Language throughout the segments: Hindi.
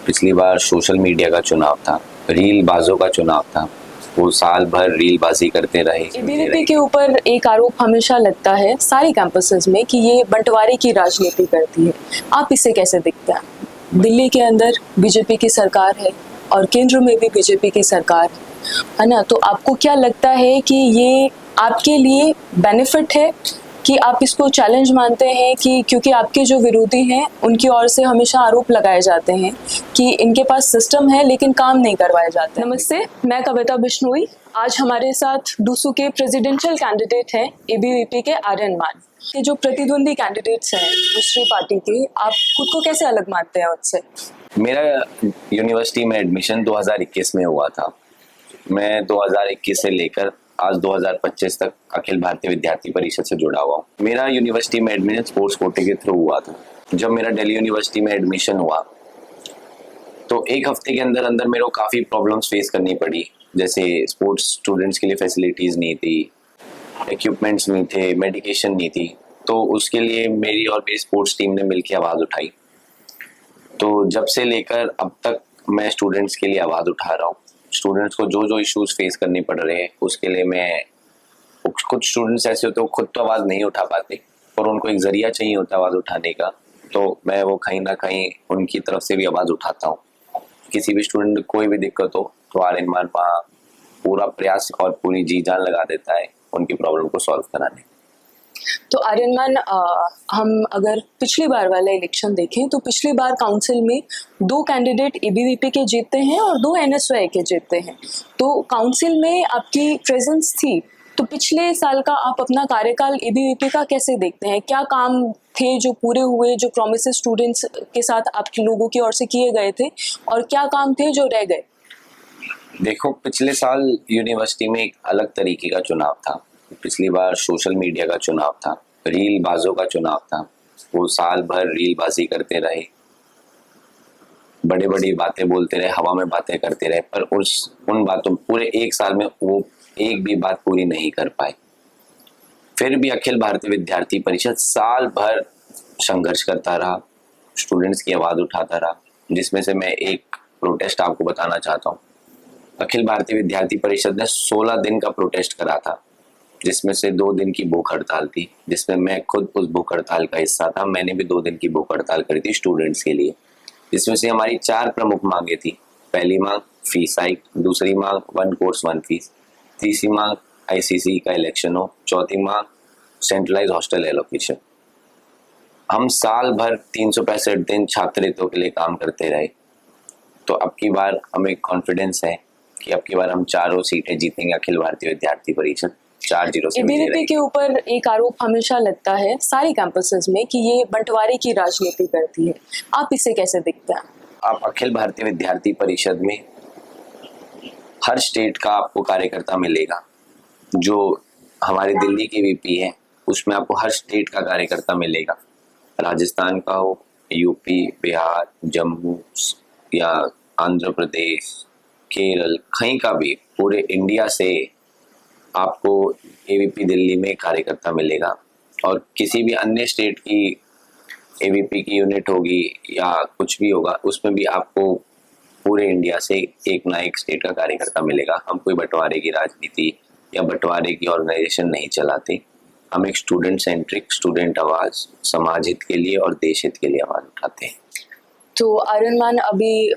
पिछली बार सोशल मीडिया का चुनाव था, रील बाजों का चुनाव था। वो साल भर रील बाजी करते रहे। एबीवीपी के ऊपर एक आरोप हमेशा लगता है सारी कैंपसेस में कि ये बंटवारे की राजनीति करती है। आप इसे कैसे देखते हैं? दिल्ली के अंदर बीजेपी की सरकार है और केंद्र में भी बीजेपी की सरकार है ना? तो आपको क्या लगता है कि ये आपके लिए बेनिफिट है कि आप इसको चैलेंज मानते हैं कि क्योंकि आपके जो विरोधी हैं उनकी ओर से हमेशा आरोप लगाए जाते हैं कि इनके पास सिस्टम है लेकिन काम नहीं करवाए जाते? नमस्ते, मैं कविता बिश्नोई। आज हमारे साथ डूसू के प्रेसिडेंशियल कैंडिडेट हैं एबीवीपी के आर्यन मान। के जो प्रतिद्वंदी कैंडिडेट्स हैं दूसरी पार्टी के, आप खुद को कैसे अलग मानते हैं उनसे? मेरा यूनिवर्सिटी में एडमिशन 2021 में हुआ था। मैं 2021 से लेकर आज 2025 तक अखिल भारतीय विद्यार्थी परिषद से जुड़ा हुआ हूँ। मेरा यूनिवर्सिटी में एडमिशन स्पोर्ट्स कोटे के थ्रू हुआ था। जब मेरा दिल्ली यूनिवर्सिटी में एडमिशन हुआ तो एक हफ्ते के अंदर अंदर मेरे को काफ़ी प्रॉब्लम्स फेस करनी पड़ी। जैसे स्पोर्ट्स स्टूडेंट्स के लिए फैसिलिटीज़ नहीं थी, इक्विपमेंट्स नहीं थे, मेडिकेशन नहीं थी। तो उसके लिए मेरी और मेरी स्पोर्ट्स टीम ने मिलकर आवाज़ उठाई। तो जब से लेकर अब तक मैं स्टूडेंट्स के लिए आवाज़ उठा रहा हूँ। स्टूडेंट्स को जो जो इश्यूज फेस करने पड़ रहे हैं उसके लिए मैं, कुछ स्टूडेंट्स ऐसे होते हैं वो खुद तो आवाज़ नहीं उठा पाते और उनको एक जरिया चाहिए होता है आवाज़ उठाने का, तो मैं वो कहीं ना कहीं उनकी तरफ से भी आवाज़ उठाता हूँ। किसी भी स्टूडेंट को कोई भी दिक्कत हो तो आर्यन मान वहाँ पूरा प्रयास और पूरी जी जान लगा देता है उनकी प्रॉब्लम को सॉल्व कराने। तो आर्यन मान, हम अगर पिछली बार वाला इलेक्शन देखें तो पिछली बार काउंसिल में 2 कैंडिडेट एबीवीपी के जीतते हैं और 2 एनएसवाई के जीतते हैं। तो काउंसिल में आपकी प्रेजेंस थी, तो पिछले साल का आप अपना कार्यकाल एबीवीपी का कैसे देखते हैं? क्या काम थे जो पूरे हुए, जो प्रॉमिसेस स्टूडेंट्स के साथ आपके लोगों की ओर से किए गए थे, और क्या काम थे जो रह गए? देखो, पिछले साल यूनिवर्सिटी में एक अलग तरीके का चुनाव था। पिछली बार सोशल मीडिया का चुनाव था, रील बाजों का चुनाव था। वो साल भर रील बाजी करते रहे, बड़ी बड़ी बातें बोलते रहे, हवा में बातें करते रहे, पर उन बातों पूरे एक साल में वो एक भी बात पूरी नहीं कर पाए। फिर भी अखिल भारतीय विद्यार्थी परिषद साल भर संघर्ष करता रहा, स्टूडेंट्स की आवाज़ उठाता रहा, जिसमें से मैं एक प्रोटेस्ट आपको बताना चाहता हूँ। अखिल भारतीय विद्यार्थी परिषद ने 16 दिन का प्रोटेस्ट करा था, जिसमें से 2 दिन की भूख हड़ताल थी, जिसमें मैं खुद उस भूख हड़ताल का हिस्सा था। मैंने भी 2 दिन की भूख हड़ताल करी थी स्टूडेंट्स के लिए, जिसमें से हमारी 4 प्रमुख मांगे थी। पहली मांग फीस हाइक, दूसरी मांग 1 कोर्स 1 फीस, तीसरी मांग आईसीसी का इलेक्शन हो, चौथी मांग सेंट्रलाइज हॉस्टल एलोकेशन। हम साल भर 365 दिन छात्रहितों के लिए काम करते रहे। तो अब की बार हमें कॉन्फिडेंस है कि अब की बार हम 4 सीटें जीतेंगे अखिल भारतीय विद्यार्थी परिषद 4-0 से। एबीवीपी के ऊपर एक आरोप हमेशा लगता है सारी कैंपसेस में कि ये बंटवारे की राजनीति करती है। आप इसे कैसे देखते हैं? आप अखिल भारतीय विद्यार्थी परिषद में हर स्टेट का आपको कार्यकर्ता मिलेगा। जो हमारे दिल्ली की वीपी है उसमें आपको हर स्टेट का कार्यकर्ता मिलेगा, राजस्थान का हो, यूपी, बिहार, जम्मू या आंध्र प्रदेश, केरल, कहीं का भी, पूरे इंडिया से आपको एबीपी दिल्ली में कार्यकर्ता मिलेगा। और किसी भी अन्य स्टेट की एबीपी की यूनिट होगी या कुछ भी होगा, उसमें भी आपको पूरे इंडिया से एक ना एक स्टेट का कार्यकर्ता मिलेगा। हम कोई बंटवारे की राजनीति या बंटवारे की ऑर्गेनाइजेशन नहीं चलाते। हम एक स्टूडेंट सेंट्रिक, स्टूडेंट आवाज़, समाज हित के लिए और देश हित के लिए आवाज़ उठाते हैं। तो आर्यन मान, अभी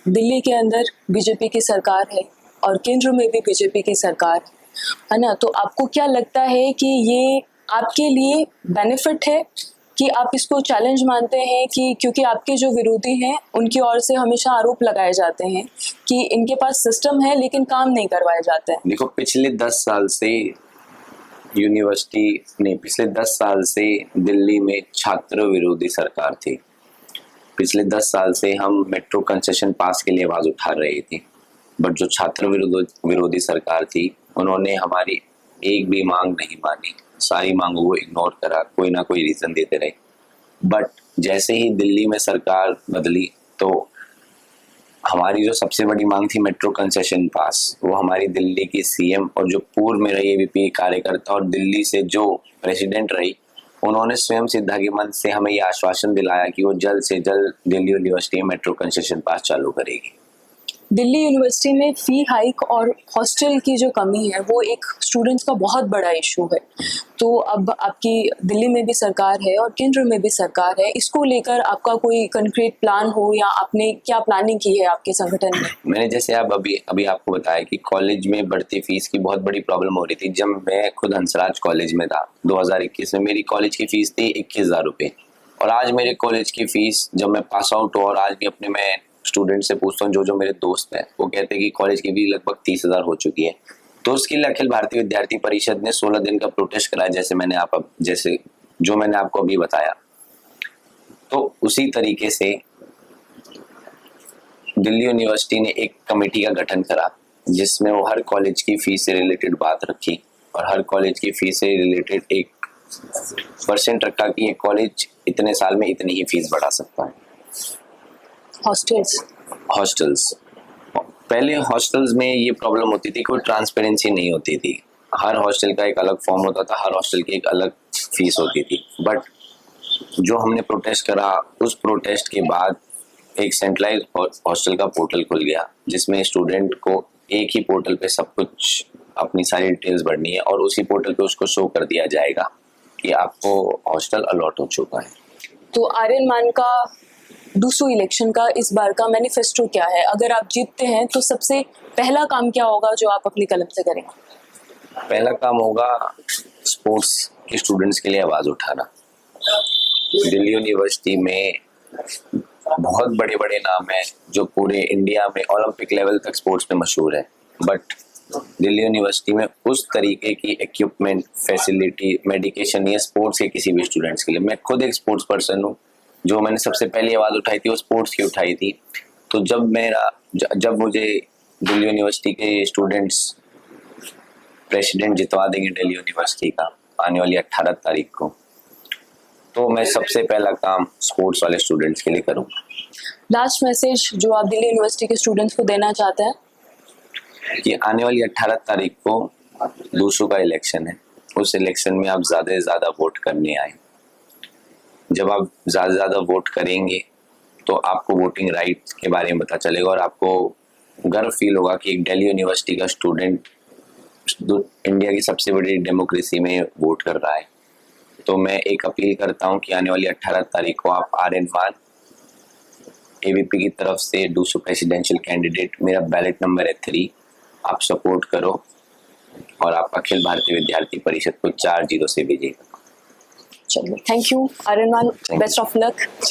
दिल्ली के अंदर बीजेपी की सरकार है और केंद्र में भी बीजेपी की सरकार है ना? तो आपको क्या लगता है कि ये आपके लिए बेनिफिट है कि आप इसको चैलेंज मानते हैं कि क्योंकि आपके जो विरोधी हैं उनकी ओर से हमेशा आरोप लगाए जाते हैं कि इनके पास सिस्टम है लेकिन काम नहीं करवाए जाते हैं? देखो, पिछले 10 साल से पिछले 10 साल से दिल्ली में छात्र विरोधी सरकार थी। पिछले 10 साल से हम मेट्रो कंसेशन पास के लिए आवाज़ उठा रहे थे, बट जो छात्र विरोधी सरकार थी उन्होंने हमारी एक भी मांग नहीं मानी, सारी मांगों को इग्नोर करा, कोई ना कोई रीज़न देते रहे। बट जैसे ही दिल्ली में सरकार बदली तो हमारी जो सबसे बड़ी मांग थी मेट्रो कंसेशन पास, वो हमारी दिल्ली की सीएम और जो पूर्व में रही एबीपी कार्यकर्ता और दिल्ली से जो प्रेसिडेंट रही, उन्होंने स्वयं सिद्धा के मंच से हमें ये आश्वासन दिलाया कि वो जल्द से जल्द दिल्ली यूनिवर्सिटी में मेट्रो कंसेशन पास चालू करेगी। दिल्ली यूनिवर्सिटी में फी हाइक और हॉस्टल की जो कमी है वो एक स्टूडेंट्स का बहुत बड़ा इशू है। तो अब आपकी दिल्ली में भी सरकार है और केंद्र में भी सरकार है, इसको लेकर आपका कोई कंक्रीट प्लान हो या आपने क्या प्लानिंग की है आपके संगठन में? मैंने जैसे आप अभी आपको बताया कि कॉलेज में बढ़ती फीस की बहुत बड़ी प्रॉब्लम हो रही थी। जब मैं खुद हंसराज कॉलेज में था 2021 में, मेरी कॉलेज की फीस थी 21,000 रुपये, और आज मेरे कॉलेज की फीस, जब मैं पास आउट हुआ और आज भी अपने मैं स्टूडेंट से पूछता हूँ, जो मेरे दोस्त हैं, वो कहते हैं कि कॉलेज की फीस लगभग 30,000 हो चुकी है। तो उसके लिए अखिल भारतीय विद्यार्थी परिषद ने 16 दिन का प्रोटेस्ट कराया, जैसे जो मैंने आपको अभी बताया। तो उसी तरीके से दिल्ली यूनिवर्सिटी ने एक कमेटी का गठन करा, जिसमें वो हर कॉलेज की फीस से रिलेटेड बात रखी और हर कॉलेज की फीस से रिलेटेड एक % रखा कि ये कॉलेज इतने साल में इतनी ही फीस बढ़ा सकता है। हॉस्टल्स पहले हॉस्टल्स में ये प्रॉब्लम होती थी, कोई ट्रांसपेरेंसी नहीं होती थी। हर हॉस्टल का एक अलग फॉर्म होता था, हर हॉस्टल की एक अलग फीस होती थी। बट जो हमने प्रोटेस्ट करा, उस प्रोटेस्ट के बाद एक सेंट्रलाइज हॉस्टल का पोर्टल खुल गया, जिसमें स्टूडेंट को एक ही पोर्टल पे सब कुछ अपनी सारी डिटेल्स भरनी है और उसी पोर्टल पे उसको शो कर दिया जाएगा कि आपको हॉस्टल अलॉट हो चुका है। तो आर्यन मान का दूसरे इलेक्शन का इस बार का मैनिफेस्टो क्या है? अगर आप जीतते हैं तो सबसे पहला काम क्या होगा जो आप अपनी कलम से करेंगे? पहला काम होगा स्पोर्ट्स के स्टूडेंट्स के लिए आवाज़ उठाना। दिल्ली यूनिवर्सिटी में बहुत बड़े बड़े नाम हैं जो पूरे इंडिया में ओलंपिक लेवल तक स्पोर्ट्स में मशहूर है, बट दिल्ली यूनिवर्सिटी में उस तरीके की इक्विपमेंट, फैसिलिटी, मेडिकेशन नहीं है स्पोर्ट्स के किसी भी स्टूडेंट्स के लिए। मैं खुद एक स्पोर्ट्स पर्सन हूँ, जो मैंने सबसे पहली आवाज़ उठाई थी वो स्पोर्ट्स की उठाई थी। तो जब मुझे दिल्ली यूनिवर्सिटी के स्टूडेंट्स प्रेसिडेंट जितवा देंगे दिल्ली यूनिवर्सिटी का आने वाली 18 तारीख को, तो मैं सबसे पहला काम स्पोर्ट्स वाले स्टूडेंट्स के लिए करूँगा। लास्ट मैसेज जो आप दिल्ली यूनिवर्सिटी के स्टूडेंट्स को देना चाहते हैं? कि आने वाली 18 तारीख को दूसरों का इलेक्शन है, उस इलेक्शन में आप ज़्यादा से ज़्यादा वोट करने आए। जब आप ज़्यादा से ज़्यादा वोट करेंगे तो आपको वोटिंग राइट के बारे में पता चलेगा और आपको गर्व फील होगा कि एक दिल्ली यूनिवर्सिटी का स्टूडेंट इंडिया की सबसे बड़ी डेमोक्रेसी में वोट कर रहा है। तो मैं एक अपील करता हूं कि आने वाली 18 तारीख को आप आर्यन मान एबीपी की तरफ से दूसरा प्रेसिडेंशियल कैंडिडेट, मेरा बैलेट नंबर है 3, आप सपोर्ट करो और आप अखिल भारतीय विद्यार्थी परिषद को 4-0 से भेजिएगा। चलिए, थैंक यू आर्यन मान, बेस्ट ऑफ लक।